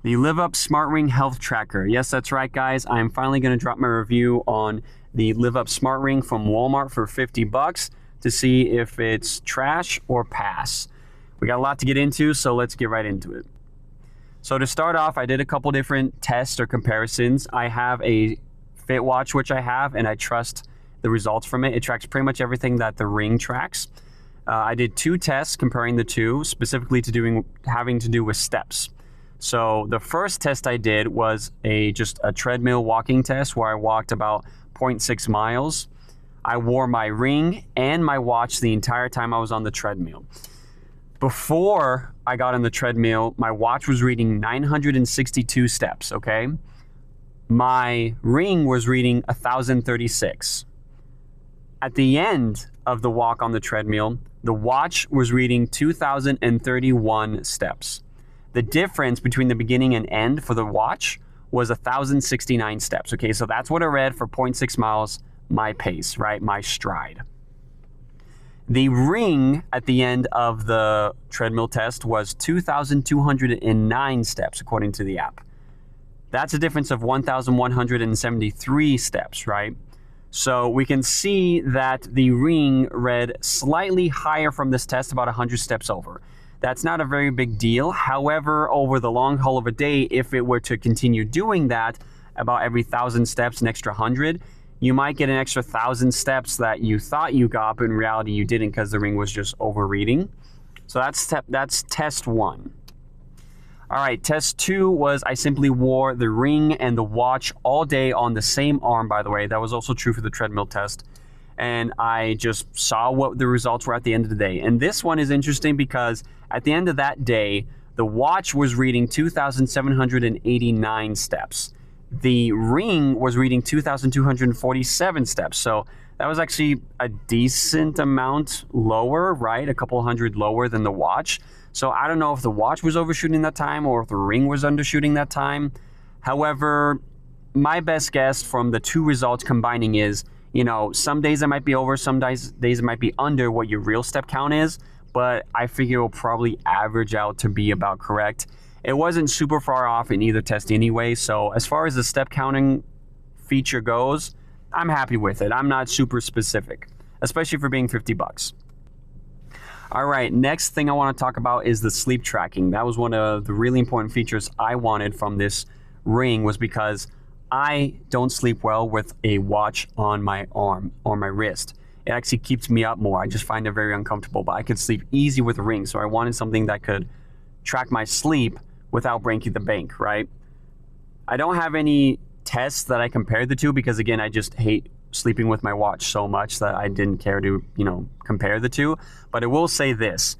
The Live Up Smart Ring Health Tracker. Yes, that's right, guys. I'm finally going to drop my review on the Live Up Smart Ring from Walmart for 50 bucks to see if it's trash or pass. We got a lot to get into, so let's get right into it. So to start off, I did a couple different tests or comparisons. I have a Fit Watch, which I have, and I trust the results from it. It tracks pretty much everything that the ring tracks. I did 2 tests comparing the two, specifically having to do with steps. So the first test I did was just a treadmill walking test where I walked about 0.6 miles. I wore my ring and my watch the entire time I was on the treadmill. Before I got on the treadmill, my watch was reading 962 steps, okay? My ring was reading 1,036. At the end of the walk on the treadmill, the watch was reading 2,031 steps. The difference between the beginning and end for the watch was 1,069 steps. Okay, so that's what I read for 0.6 miles, my pace, right? My stride. The ring at the end of the treadmill test was 2,209 steps, according to the app. That's a difference of 1,173 steps, right? So we can see that the ring read slightly higher from this test, about 100 steps over. That's not a very big deal. However, over the long haul of a day, if it were to continue doing that, about every 1,000 steps, an extra 100, you might get an extra 1,000 steps that you thought you got, but in reality you didn't because the ring was just overreading. So that's test 1. All right, test 2 was I simply wore the ring and the watch all day on the same arm, by the way. That was also true for the treadmill test. And I just saw what the results were at the end of the day. And this one is interesting because at the end of that day, the watch was reading 2,789 steps. The ring was reading 2,247 steps. So that was actually a decent amount lower, right? A couple hundred lower than the watch. So I don't know if the watch was overshooting that time or if the ring was undershooting that time. However, my best guess from the two results combining is, some days it might be over, some days it might be under what your real step count is, but I figure it'll probably average out to be about correct. It wasn't super far off in either test anyway, so as far as the step counting feature goes, I'm happy with it. I'm not super specific, especially for being 50 bucks. All right, next thing I want to talk about is the sleep tracking. That was one of the really important features I wanted from this ring, was because I don't sleep well with a watch on my arm or my wrist. It actually keeps me up more. I just find it very uncomfortable, but I could sleep easy with a ring. So I wanted something that could track my sleep without breaking the bank, right? I don't have any tests that I compared the two because, again, I just hate sleeping with my watch so much that I didn't care to, compare the two. But I will say this.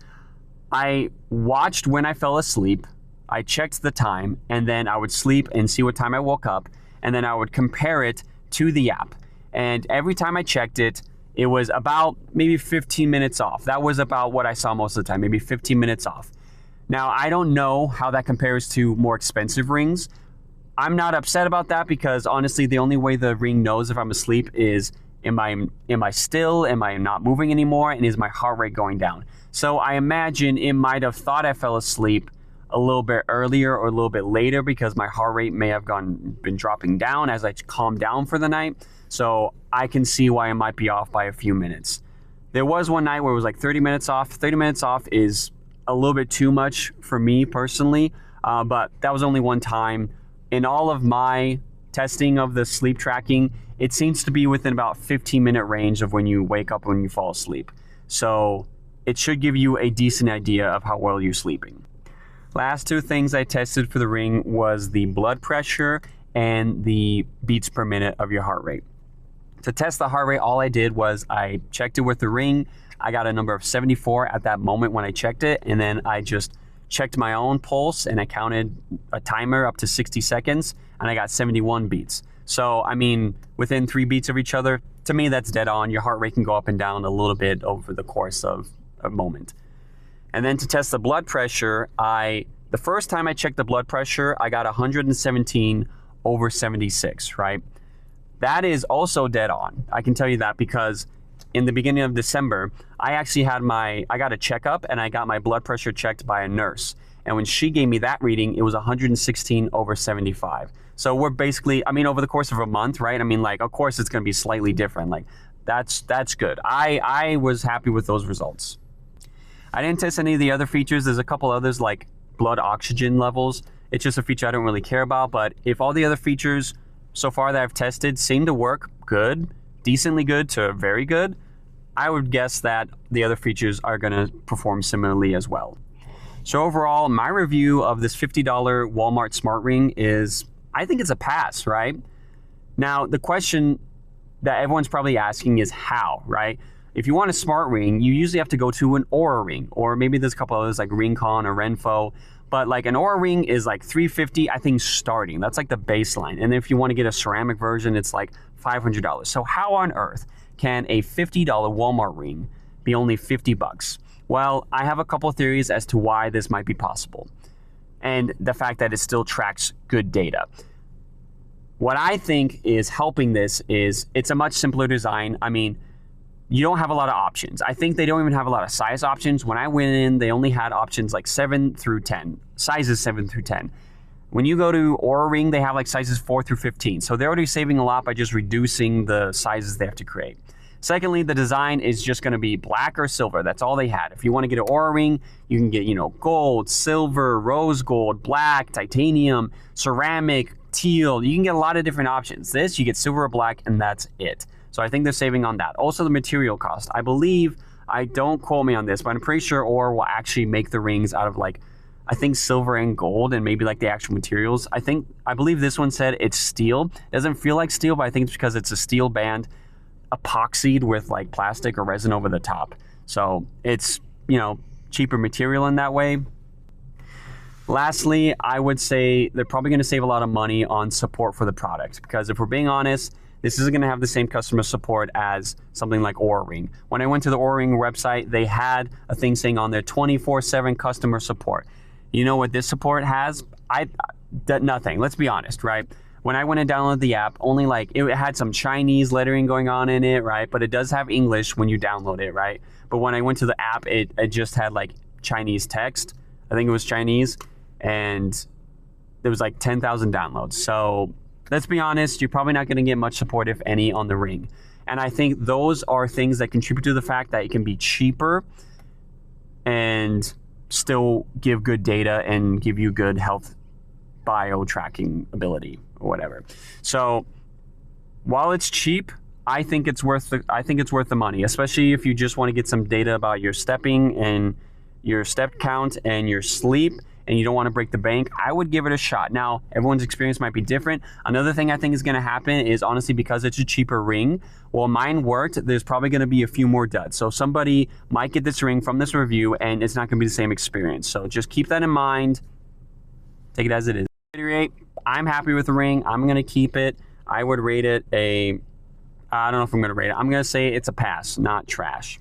I watched when I fell asleep. I checked the time, and then I would sleep and see what time I woke up. And then I would compare it to the app. And every time I checked it, it was about maybe 15 minutes off. That was about what I saw most of the time, maybe 15 minutes off. Now, I don't know how that compares to more expensive rings. I'm not upset about that because honestly, the only way the ring knows if I'm asleep is, am I still? Am I not moving anymore? And is my heart rate going down? So I imagine it might have thought I fell asleep a little bit earlier or a little bit later because my heart rate may have been dropping down as I calmed down for the night. So I can see why it might be off by a few minutes. There was one night where it was like 30 minutes off. 30 minutes off is a little bit too much for me personally, but that was only one time. In all of my testing of the sleep tracking, it seems to be within about 15-minute range of when you wake up when you fall asleep. So it should give you a decent idea of how well you're sleeping. Last two things I tested for the ring was the blood pressure and the beats per minute of your heart rate. To test the heart rate, all I did was I checked it with the ring. I got a number of 74 at that moment when I checked it, and then I just checked my own pulse and I counted a timer up to 60 seconds and I got 71 beats. So, within 3 beats of each other, to me that's dead on. Your heart rate can go up and down a little bit over the course of a moment. And then to test the blood pressure, the first time I checked the blood pressure, I got 117/76, right? That is also dead on. I can tell you that because in the beginning of December, I got a checkup and I got my blood pressure checked by a nurse. And when she gave me that reading, it was 116 over 75. So we're basically, I mean, over the course of a month, right? I mean, like, of course it's going to be slightly different. Like, that's good. I was happy with those results. I didn't test any of the other features. There's a couple others like blood oxygen levels. It's just a feature I don't really care about. But if all the other features so far that I've tested seem to work good, decently good to very good, I would guess that the other features are going to perform similarly as well. So overall, my review of this $50 Walmart smart ring is, I think it's a pass, right? Now, the question that everyone's probably asking is how, right? If you want a smart ring, you usually have to go to an Aura ring, or maybe there's a couple others like Ringcon or Renfo, but like an Aura ring is like $350, I think, starting. That's like the baseline. And if you want to get a ceramic version, it's like $500. So how on earth can a $50 Walmart ring be only 50 bucks? Well, I have a couple of theories as to why this might be possible, and the fact that it still tracks good data. What I think is helping this is it's a much simpler design. I mean, you don't have a lot of options. I think they don't even have a lot of size options. When I went in, they only had options like 7 through 10, sizes 7 through 10. When you go to Aura Ring, they have like sizes 4 through 15. So they're already saving a lot by just reducing the sizes they have to create. Secondly, the design is just going to be black or silver. That's all they had. If you want to get an Aura Ring, you can get, gold, silver, rose gold, black, titanium, ceramic, teal. You can get a lot of different options. This, you get silver or black, and that's it. So I think they're saving on that. Also, the material cost. I believe, don't quote me on this, but I'm pretty sure Aura will actually make the rings out of like, I think silver and gold, and maybe like the actual materials. I believe this one said it's steel. It doesn't feel like steel, but I think it's because it's a steel band epoxied with like plastic or resin over the top. So it's, cheaper material in that way. Lastly, I would say they're probably going to save a lot of money on support for the product, because if we're being honest, this isn't going to have the same customer support as something like Aura Ring. When I went to the Aura Ring website, they had a thing saying on there 24/7 customer support. You know what this support has? Nothing. Let's be honest, right? When I went and downloaded the app, only like it had some Chinese lettering going on in it, right? But it does have English when you download it, right? But when I went to the app, it just had like Chinese text. I think it was Chinese, and there was like 10,000 downloads. So let's be honest, you're probably not going to get much support, if any, on the Ring. And I think those are things that contribute to the fact that it can be cheaper and still give good data and give you good health bio tracking ability or whatever. So while it's cheap, I think it's worth the money, especially if you just want to get some data about your stepping and your step count and your sleep, and you don't want to break the bank. I would give it a shot. Now, everyone's experience might be different. Another thing I think is going to happen is, honestly, because it's a cheaper ring, well, mine worked, there's probably going to be a few more duds. So somebody might get this ring from this review, and it's not going to be the same experience. So just keep that in mind. Take it as it is. I'm happy with the Ring. I'm going to keep it. I would rate it I don't know if I'm going to rate it. I'm going to say it's a pass, not trash.